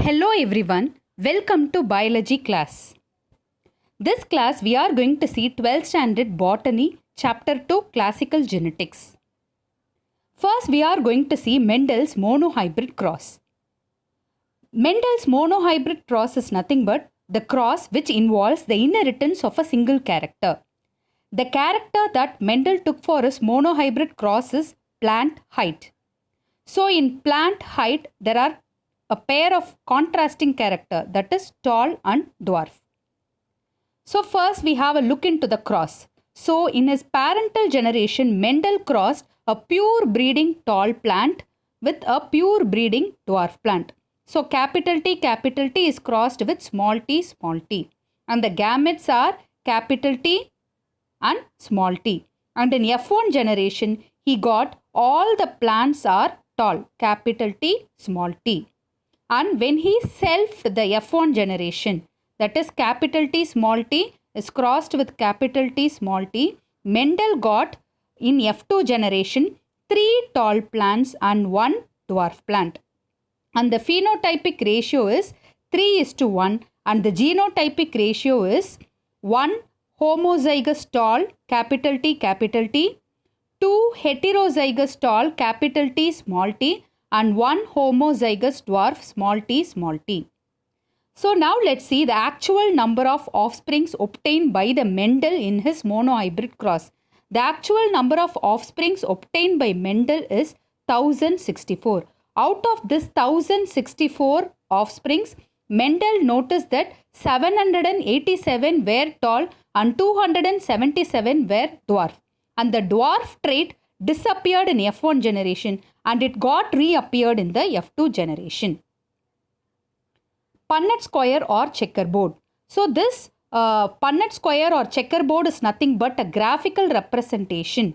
Hello everyone, welcome to biology class. This class we are going to see 12th standard botany chapter 2 classical genetics. First we are going to see Mendel's monohybrid cross. Mendel's monohybrid cross is nothing but the cross which involves the inheritance of a single character. The character that Mendel took for his monohybrid cross is plant height. So in plant height there are a pair of contrasting character, that is tall and dwarf. So first we have a look into the cross. So in his parental generation, Mendel crossed a pure breeding tall plant with a pure breeding dwarf plant. So capital T is crossed with small t. And the gametes are capital T and small t. And in F1 generation, he got all the plants are tall, capital T, small t. And when he selfed the F1 generation, that is capital T small t is crossed with capital T small t, Mendel got in F2 generation 3 tall plants and 1 dwarf plant. And the phenotypic ratio is 3:1 and the genotypic ratio is 1 homozygous tall capital T, 2 heterozygous tall capital T small t and 1 homozygous dwarf small t. So now let's see the actual number of offsprings obtained by the Mendel in his monohybrid cross. The actual number of offsprings obtained by Mendel is 1064. Out of this 1064 offsprings, Mendel noticed that 787 were tall and 277 were dwarf. And the dwarf trait disappeared in F1 generation and it got reappeared in the F2 generation. Punnett square or checkerboard. So this Punnett square or checkerboard is nothing but a graphical representation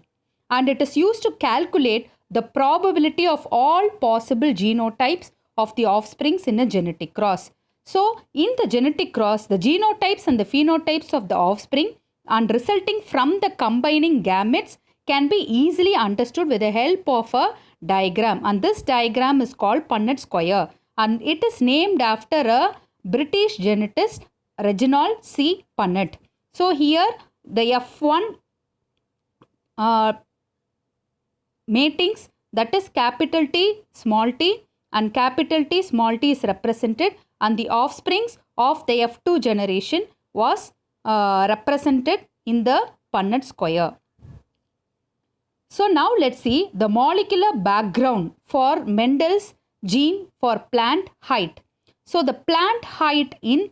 and it is used to calculate the probability of all possible genotypes of the offsprings in a genetic cross. So in the genetic cross, the genotypes and the phenotypes of the offspring and resulting from the combining gametes can be easily understood with the help of a diagram, and this diagram is called Punnett square and it is named after a British genetist Reginald C. Punnett. So here the F1 matings, that is capital T small t and capital T small t is represented and the offsprings of the F2 generation was represented in the Punnett square. So now let's see the molecular background for Mendel's gene for plant height. So the plant height in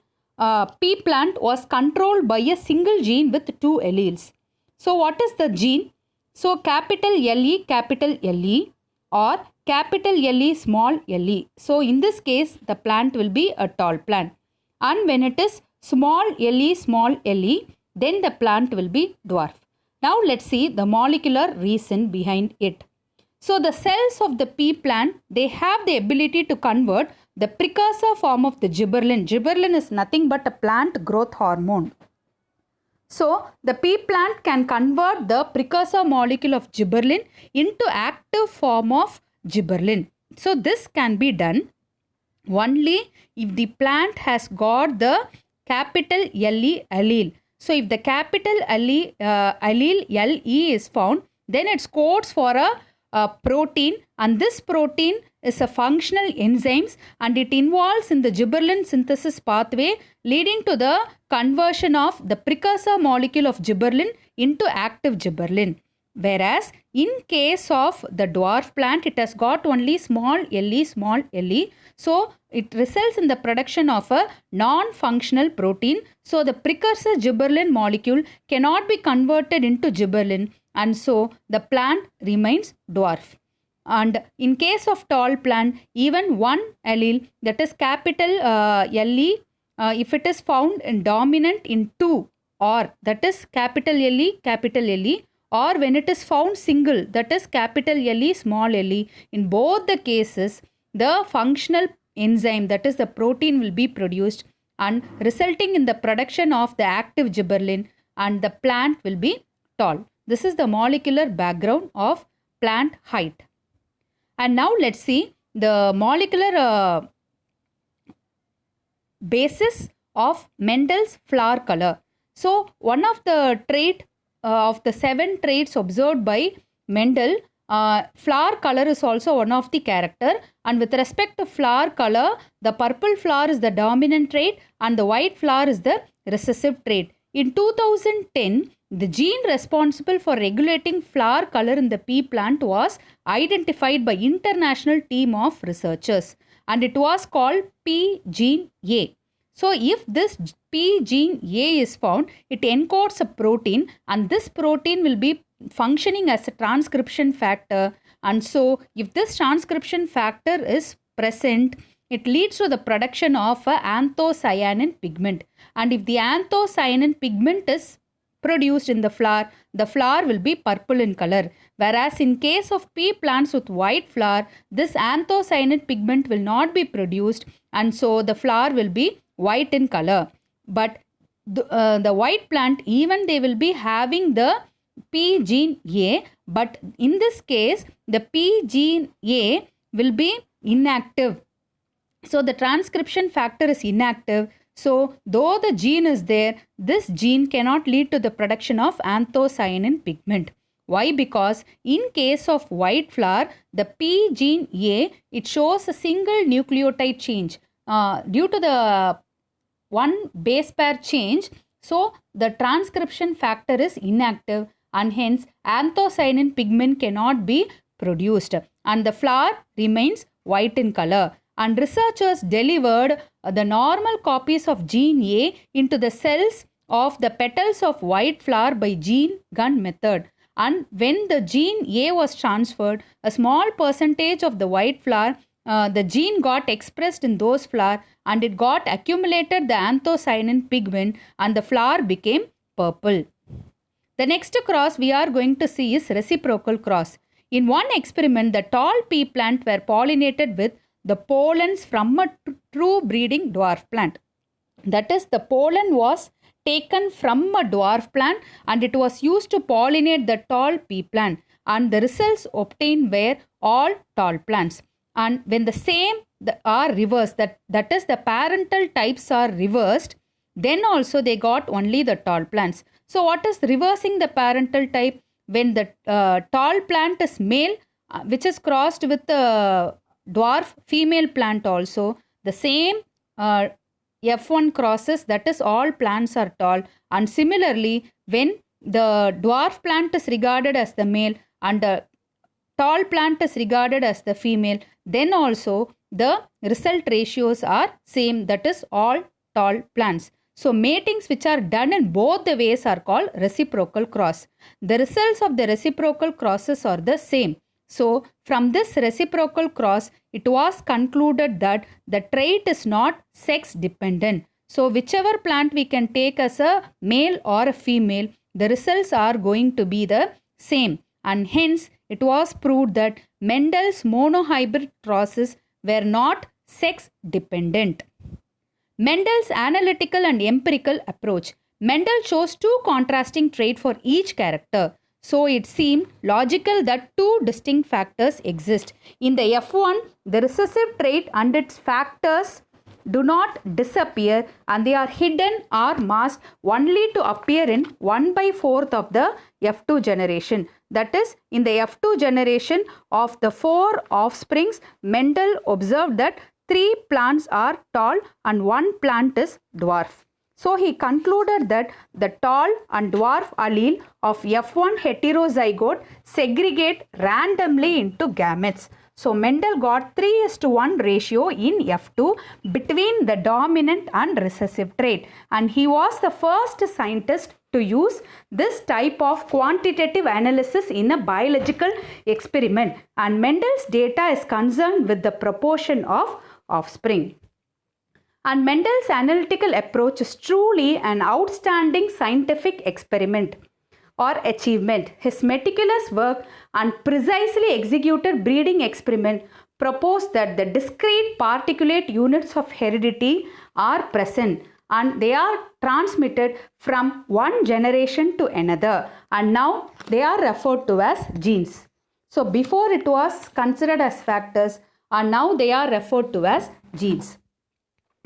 pea plant was controlled by a single gene with 2 alleles. So what is the gene? So capital LE or capital LE small le. So in this case the plant will be a tall plant, and when it is small le then the plant will be dwarf. Now let's see the molecular reason behind it. So the cells of the pea plant, they have the ability to convert the precursor form of the gibberellin. Gibberellin is nothing but a plant growth hormone. So the pea plant can convert the precursor molecule of gibberellin into active form of gibberellin. So this can be done only if the plant has got the capital LE allele. So if the capital allele LE is found, then it codes for a protein, and this protein is a functional enzymes and it involves in the gibberellin synthesis pathway leading to the conversion of the precursor molecule of gibberellin into active gibberellin. Whereas in case of the dwarf plant, it has got only small le. So it results in the production of a non-functional protein. So the precursor gibberellin molecule cannot be converted into gibberellin and so the plant remains dwarf. And in case of tall plant, even one allele, that is capital Le, if it is found in dominant in 2 or that is capital Le, or when it is found single, that is capital Le small le, in both the cases the functional enzyme, that is the protein, will be produced and resulting in the production of the active gibberellin and the plant will be tall. This is the molecular background of plant height. And now let's see the molecular basis of Mendel's flower color. So one of the trait of the 7 traits observed by Mendel, flower color is also one of the character, and with respect to flower color, the purple flower is the dominant trait and the white flower is the recessive trait. In 2010, the gene responsible for regulating flower color in the pea plant was identified by international team of researchers, and it was called P gene A. So if this P gene A is found, it encodes a protein, and this protein will be functioning as a transcription factor, and so if this transcription factor is present, it leads to the production of a anthocyanin pigment, and if the anthocyanin pigment is produced in the flower will be purple in color, whereas in case of pea plants with white flower, this anthocyanin pigment will not be produced, and so the flower will be white in color. But the white plant, even they will be having the P gene A, but in this case the P gene A will be inactive. So the transcription factor is inactive. So though the gene is there, this gene cannot lead to the production of anthocyanin pigment. Why? Because in case of white flower, the P gene A, it shows a single nucleotide change. Due to the one base pair change, so the transcription factor is inactive, and hence anthocyanin pigment cannot be produced, and the flower remains white in color. And researchers delivered the normal copies of gene A into the cells of the petals of white flower by gene gun method. And when the gene A was transferred, a small percentage of the white flower, the gene got expressed in those flower, and it got accumulated the anthocyanin pigment, and the flower became purple. The next cross we are going to see is reciprocal cross. In one experiment, the tall pea plant were pollinated with the pollens from a true breeding dwarf plant. That is, the pollen was taken from a dwarf plant and it was used to pollinate the tall pea plant, and the results obtained were all tall plants. And when the same are reversed, that is the parental types are reversed, then also they got only the tall plants. So what is reversing the parental type? When the tall plant is male, which is crossed with the dwarf female plant also, the same F1 crosses, that is all plants are tall. And similarly, when the dwarf plant is regarded as the male and the tall plant is regarded as the female, then also the result ratios are same, that is all tall plants. So matings which are done in both the ways are called reciprocal cross. The results of the reciprocal crosses are the same. So from this reciprocal cross, it was concluded that the trait is not sex dependent. So whichever plant we can take as a male or a female, the results are going to be the same. And hence it was proved that Mendel's monohybrid crosses were not sex dependent. Mendel's analytical and empirical approach. Mendel chose two contrasting traits for each character. So it seemed logical that two distinct factors exist. In the F1, the recessive trait and its factors do not disappear and they are hidden or masked only to appear in 1/4 of the F2 generation. That is, in the F2 generation of the 4 offsprings, Mendel observed that 3 plants are tall and 1 plant is dwarf. So he concluded that the tall and dwarf allele of F1 heterozygote segregate randomly into gametes. So Mendel got 3:1 ratio in F2 between the dominant and recessive trait, and he was the first scientist to use this type of quantitative analysis in a biological experiment, and Mendel's data is concerned with the proportion of offspring. And Mendel's analytical approach is truly an outstanding scientific experiment or achievement. His meticulous work and precisely executed breeding experiment proposed that the discrete particulate units of heredity are present and they are transmitted from one generation to another, and now they are referred to as genes. So before it was considered as factors and now they are referred to as genes.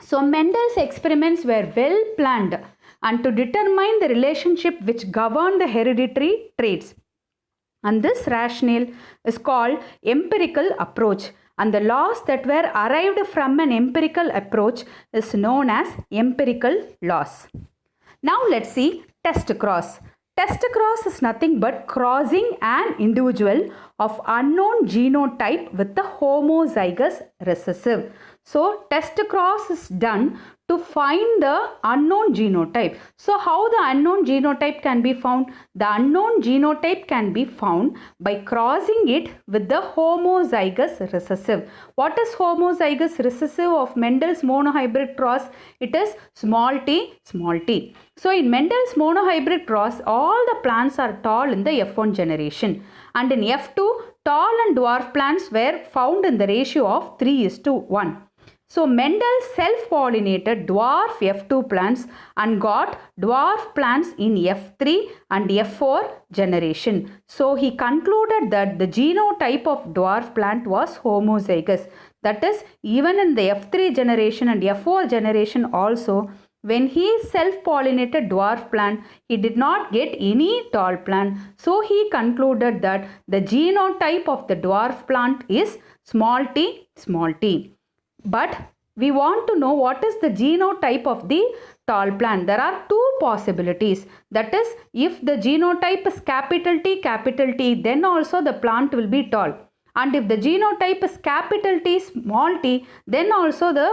So Mendel's experiments were well planned and to determine the relationship which governed the hereditary traits. And this rationale is called empirical approach. And the laws that were arrived from an empirical approach is known as empirical laws. Now let's see test cross. Test cross is nothing but crossing an individual of unknown genotype with the homozygous recessive. So test cross is done to find the unknown genotype. So how the unknown genotype can be found? The unknown genotype can be found by crossing it with the homozygous recessive. What is homozygous recessive of Mendel's monohybrid cross? It is small t, small t. So in Mendel's monohybrid cross, all the plants are tall in the F1 generation, and in F2, tall and dwarf plants were found in the ratio of 3:1. So Mendel self-pollinated dwarf F2 plants and got dwarf plants in F3 and F4 generation. So he concluded that the genotype of dwarf plant was homozygous. That is, even in the F3 generation and F4 generation also, when he self-pollinated dwarf plant, he did not get any tall plant. So he concluded that the genotype of the dwarf plant is small t, small t. But we want to know what is the genotype of the tall plant. There are two possibilities. That is, if the genotype is capital T, then also the plant will be tall. And if the genotype is capital T, small t, then also the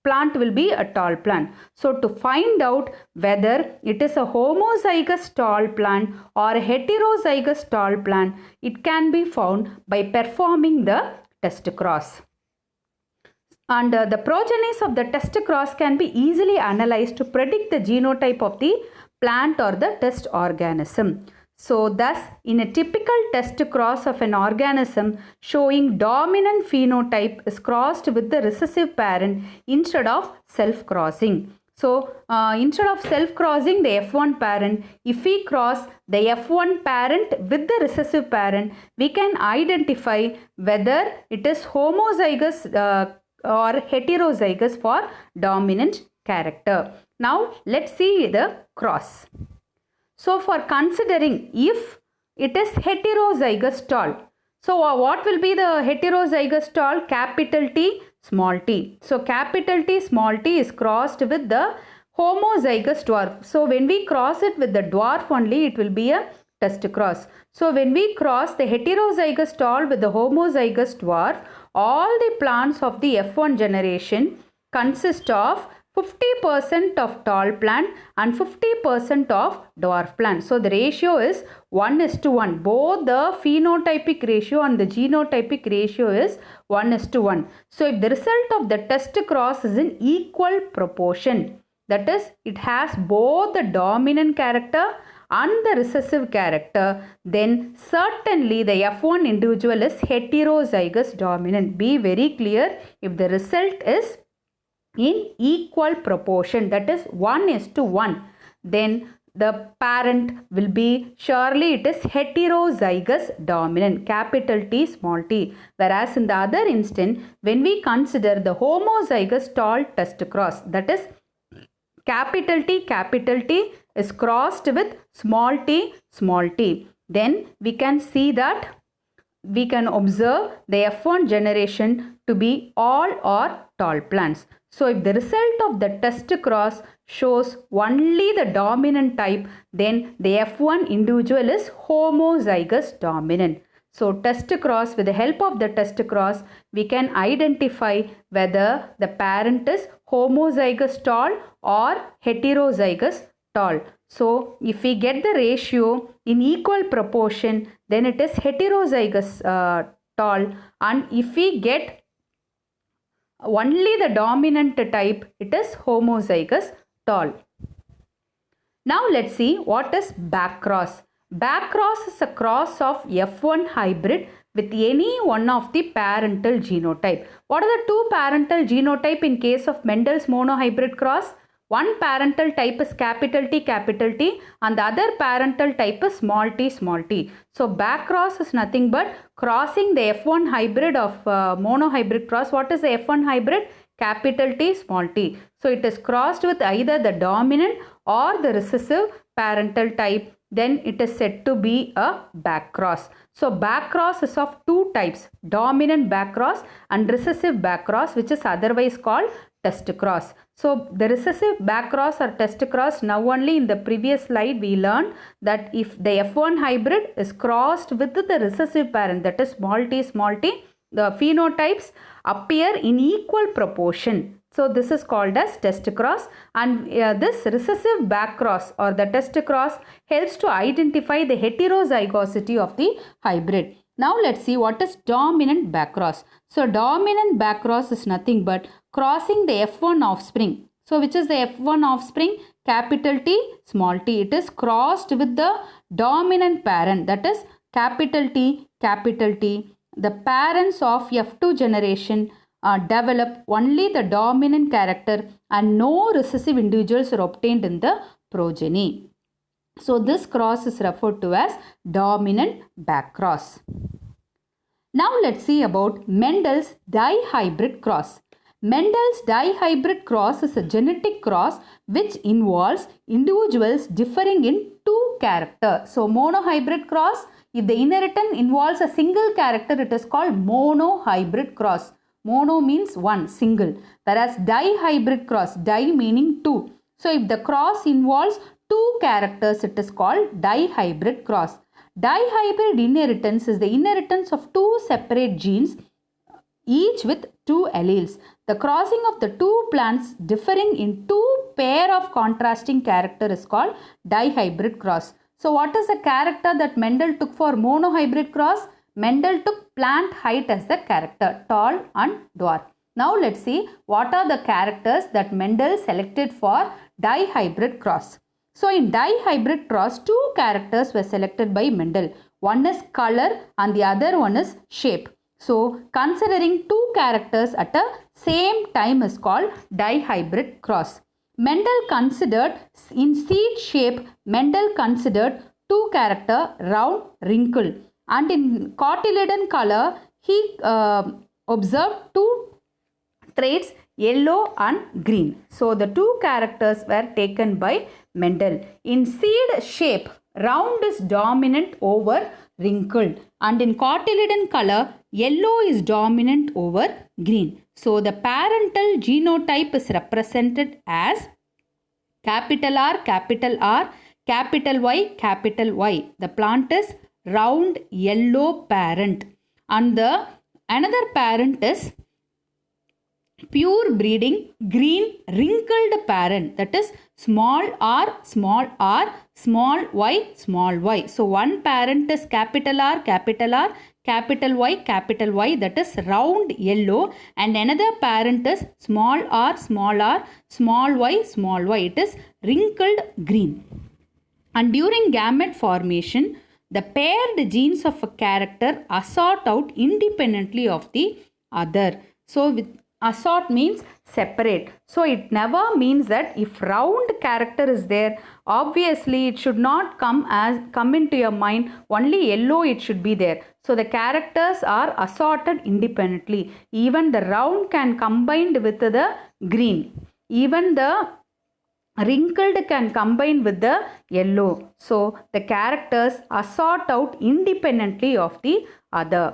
plant will be a tall plant. So to find out whether it is a homozygous tall plant or a heterozygous tall plant, it can be found by performing the test cross. And the progenies of the test cross can be easily analyzed to predict the genotype of the plant or the test organism. So thus, in a typical test cross of an organism showing dominant phenotype is crossed with the recessive parent instead of self-crossing. So instead of self-crossing the F1 parent, if we cross the F1 parent with the recessive parent, we can identify whether it is homozygous or heterozygous for dominant character. Now let's see the cross. So for considering if it is heterozygous tall, so what will be the heterozygous tall? Capital T, small t. So capital T, small t is crossed with the homozygous dwarf. So when we cross it with the dwarf only, it will be a test cross. So when we cross the heterozygous tall with the homozygous dwarf, all the plants of the F1 generation consist of 50% of tall plant and 50% of dwarf plant. So the ratio is 1:1. Both the phenotypic ratio and the genotypic ratio is 1:1. So if the result of the test cross is in equal proportion, that is, it has both the dominant character and the recessive character, then certainly the F1 individual is heterozygous dominant. Be very clear, if the result is in equal proportion, that is 1:1, then the parent will be, surely it is heterozygous dominant, capital T, small t. Whereas in the other instance, when we consider the homozygous tall test cross, that is capital T is crossed with small t, small t. Then we can see that we can observe the F1 generation to be all or tall plants. So if the result of the test cross shows only the dominant type, then the F1 individual is homozygous dominant. So test cross, with the help of the test cross, we can identify whether the parent is homozygous tall or heterozygous tall. So if we get the ratio in equal proportion, then it is heterozygous tall, and if we get only the dominant type, it is homozygous tall. Now let's see what is backcross. Backcross is a cross of F1 hybrid with any one of the parental genotype. What are the two parental genotype in case of Mendel's monohybrid cross? One parental type is capital T and the other parental type is small t, small t. So backcross is nothing but crossing the F1 hybrid of monohybrid cross. What is the F1 hybrid? capital T, small t. So it is crossed with either the dominant or the recessive parental type. Then it is said to be a backcross. So backcross is of two types, dominant backcross and recessive backcross, which is otherwise called test cross. So the recessive backcross or test cross, now only in the previous slide we learned that if the F1 hybrid is crossed with the recessive parent, that is small t, the phenotypes appear in equal proportion. So this is called as test cross, and this recessive backcross or the test cross helps to identify the heterozygosity of the hybrid. Now let's see what is dominant backcross. So dominant backcross is nothing but crossing the F1 offspring. So which is the F1 offspring? Capital T, small t. It is crossed with the dominant parent, that is capital T, capital T. The parents of F2 generation develop only the dominant character and no recessive individuals are obtained in the progeny. So this cross is referred to as dominant backcross. Now let's see about Mendel's dihybrid cross. Mendel's dihybrid cross is a genetic cross which involves individuals differing in two characters. So monohybrid cross, if the inheritance involves a single character, it is called monohybrid cross. Mono means one, single. Whereas dihybrid cross, di meaning two. So if the cross involves two characters, it is called dihybrid cross. Dihybrid inheritance is the inheritance of two separate genes, each with two alleles. The crossing of the two plants differing in two pair of contrasting character is called dihybrid cross. So what is the character that Mendel took for monohybrid cross? Mendel took plant height as the character, tall and dwarf. Now let's see what are the characters that Mendel selected for dihybrid cross. So in dihybrid cross, two characters were selected by Mendel. One is color and the other one is shape. So considering two characters at the same time is called dihybrid cross. Mendel considered in seed shape, Mendel considered two character round, wrinkle, and in cotyledon color he observed two traits yellow and green. So the two characters were taken by Mendel. In seed shape, round is dominant over wrinkled, and in cotyledon color yellow is dominant over green. So the parental genotype is represented as capital R, capital R, capital Y, capital Y. The plant is round yellow parent, and the another parent is pure breeding green wrinkled parent, that is small r, small y, small y. So one parent is capital R, capital R, capital Y, that is round yellow, and another parent is small r, small y, it is wrinkled green. And during gamete formation, the paired genes of a character assort out independently of the other. So with assort means separate. So it never means that if round character is there, obviously it should not come into your mind only yellow it should be there. So the characters are assorted independently. Even the round can combine with the green. Even the wrinkled can combine with the yellow. So the characters assort out independently of the other.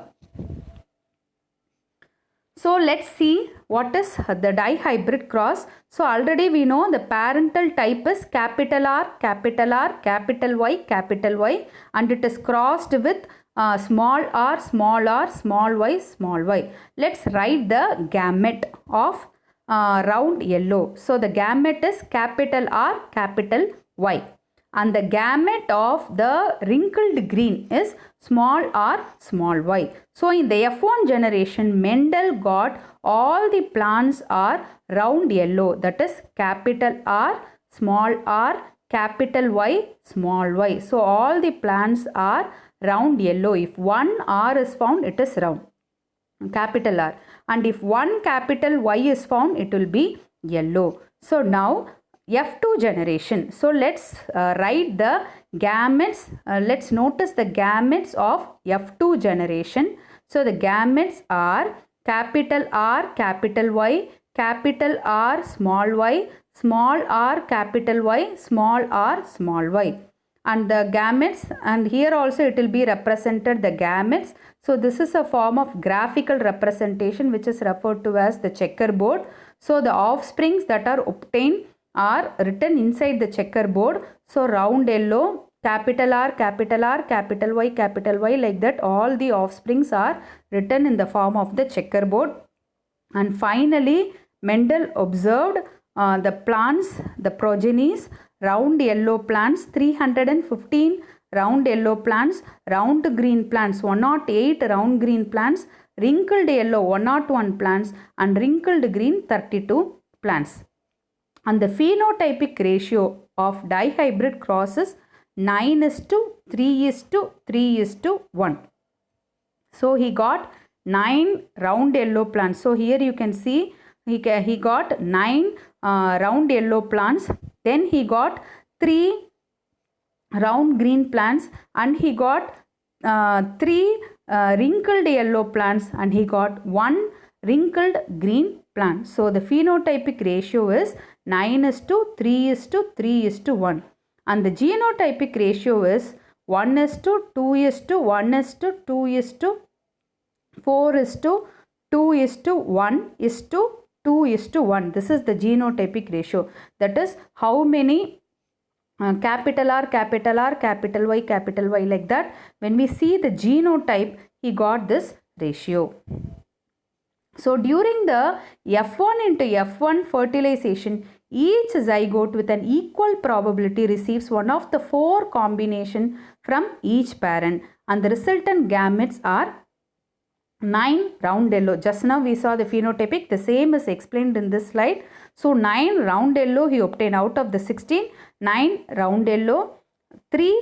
So let's see what is the dihybrid cross. So already we know the parental type is capital R, capital Y, and it is crossed with small r, small y. Let's write the gamete of round yellow. So the gamete is capital R, capital Y. And the gamete of the wrinkled green is small r, small y. So in the F1 generation, Mendel got all the plants are round yellow, that is capital R, capital Y, small y. So all the plants are round yellow. If one R is found, it is round, capital R. And if one capital Y is found, it will be yellow. So now F2 generation. So let's write the gametes. Let's notice the gametes of F2 generation. So the gametes are capital R, capital Y, capital R, small y, small r, capital Y, small r, small y. And the gametes, and here also it will be represented the gametes. So this is a form of graphical representation which is referred to as the checkerboard. So the offsprings that are obtained are written inside the checkerboard. So round yellow, capital R, capital R, capital Y, like that all the offsprings are written in the form of the checkerboard. And finally, Mendel observed the plants, the progenies, round yellow plants, 315 round yellow plants, round green plants, 108 round green plants, wrinkled yellow 101 plants, and wrinkled green 32 plants. And the phenotypic ratio of dihybrid cross is 9:3:3:1. So he got 9 round yellow plants. So here you can see he got 9 round yellow plants. Then he got 3 round green plants, and he got 3 wrinkled yellow plants, and he got 1 wrinkled green plant. So the phenotypic ratio is 9:3:3:1. And the genotypic ratio is 1:2:1:2:4:2:1:2:1. This is the genotypic ratio. That is how many capital R, capital R, capital Y, like that. When we see the genotype, he got this ratio. So during the F1 into F1 fertilization, each zygote with an equal probability receives one of the 4 combination from each parent, and the resultant gametes are 9 round yellow. Just now we saw the phenotypic, the same is explained in this slide. So 9 round yellow he obtained out of the 16, 9 round yellow, 3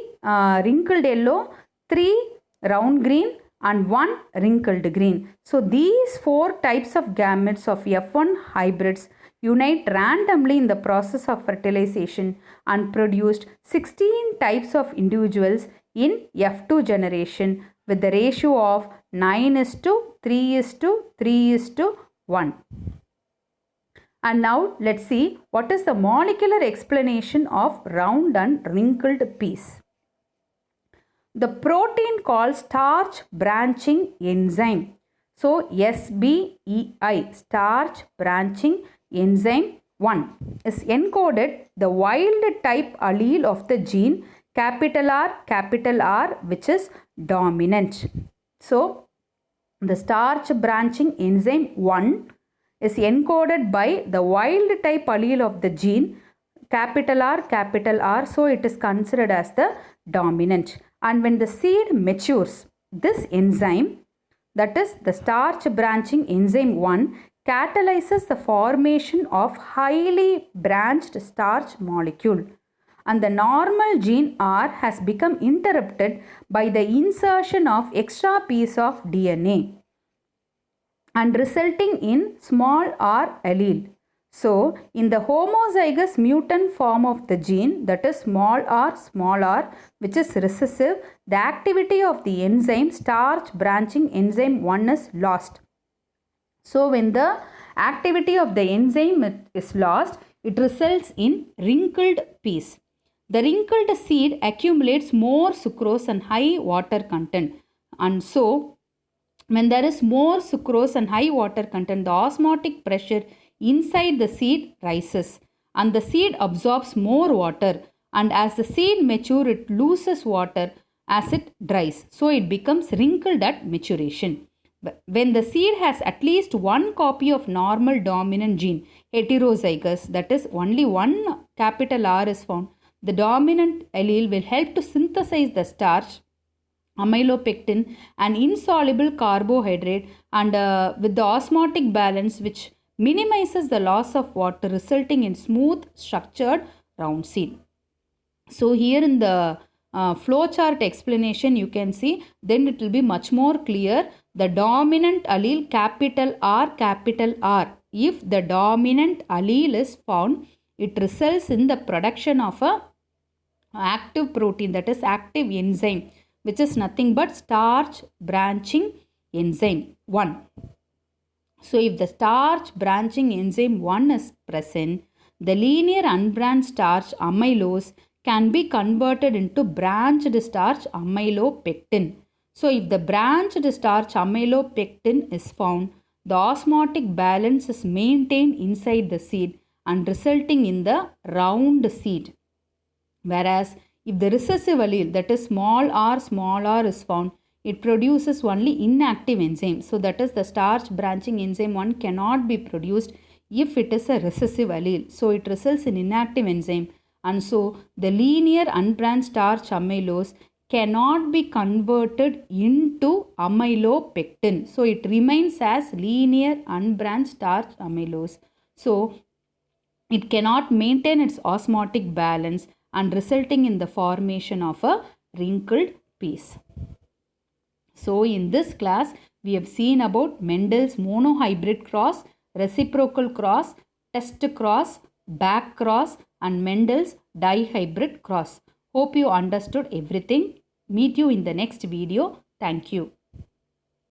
wrinkled yellow, 3 round green, and 1 wrinkled green. So these 4 types of gametes of F1 hybrids unite randomly in the process of fertilization and produced 16 types of individuals in F2 generation with the ratio of 9:3:3:1. And now let's see what is the molecular explanation of round and wrinkled peas. The protein called starch branching enzyme. So SBEI, starch branching enzyme 1, is encoded the wild type allele of the gene capital R, which is dominant. So the starch branching enzyme 1 is encoded by the wild type allele of the gene capital R, so it is considered as the dominant. And when the seed matures, this enzyme, that is the starch branching enzyme 1, catalyzes the formation of highly branched starch molecule, and the normal gene R has become interrupted by the insertion of extra piece of DNA and resulting in small r allele. So, in the homozygous mutant form of the gene, that is small r, which is recessive, the activity of the enzyme starch branching enzyme 1 is lost. So, when the activity of the enzyme is lost, it results in wrinkled peas. The wrinkled seed accumulates more sucrose and high water content, and so when there is more sucrose and high water content, the osmotic pressure inside the seed rises and the seed absorbs more water, and as the seed matures it loses water as it dries, so it becomes wrinkled at maturation. When the seed has at least one copy of normal dominant gene, heterozygous, that is only one capital R is found, the dominant allele will help to synthesize the starch, amylopectin, an insoluble carbohydrate, and with the osmotic balance which minimizes the loss of water, resulting in smooth structured round seed. So here in the flowchart explanation you can see, then it will be much more clear. The dominant allele capital R, if the dominant allele is found, it results in the production of a active protein, that is active enzyme, which is nothing but starch branching enzyme 1. So if the starch branching enzyme 1 is present, the linear unbranched starch amylose can be converted into branched starch amylopectin. So if the branched starch amylopectin is found, the osmotic balance is maintained inside the seed and resulting in the round seed. Whereas if the recessive allele, that is small r is found, it produces only inactive enzyme. So that is the starch branching enzyme 1 cannot be produced if it is a recessive allele. So it results in inactive enzyme, and so the linear unbranched starch amylose cannot be converted into amylopectin. So it remains as linear unbranched starch amylose. So it cannot maintain its osmotic balance and resulting in the formation of a wrinkled piece. So in this class, we have seen about Mendel's monohybrid cross, reciprocal cross, test cross, back cross and Mendel's dihybrid cross. Hope you understood everything. Meet you in the next video. Thank you.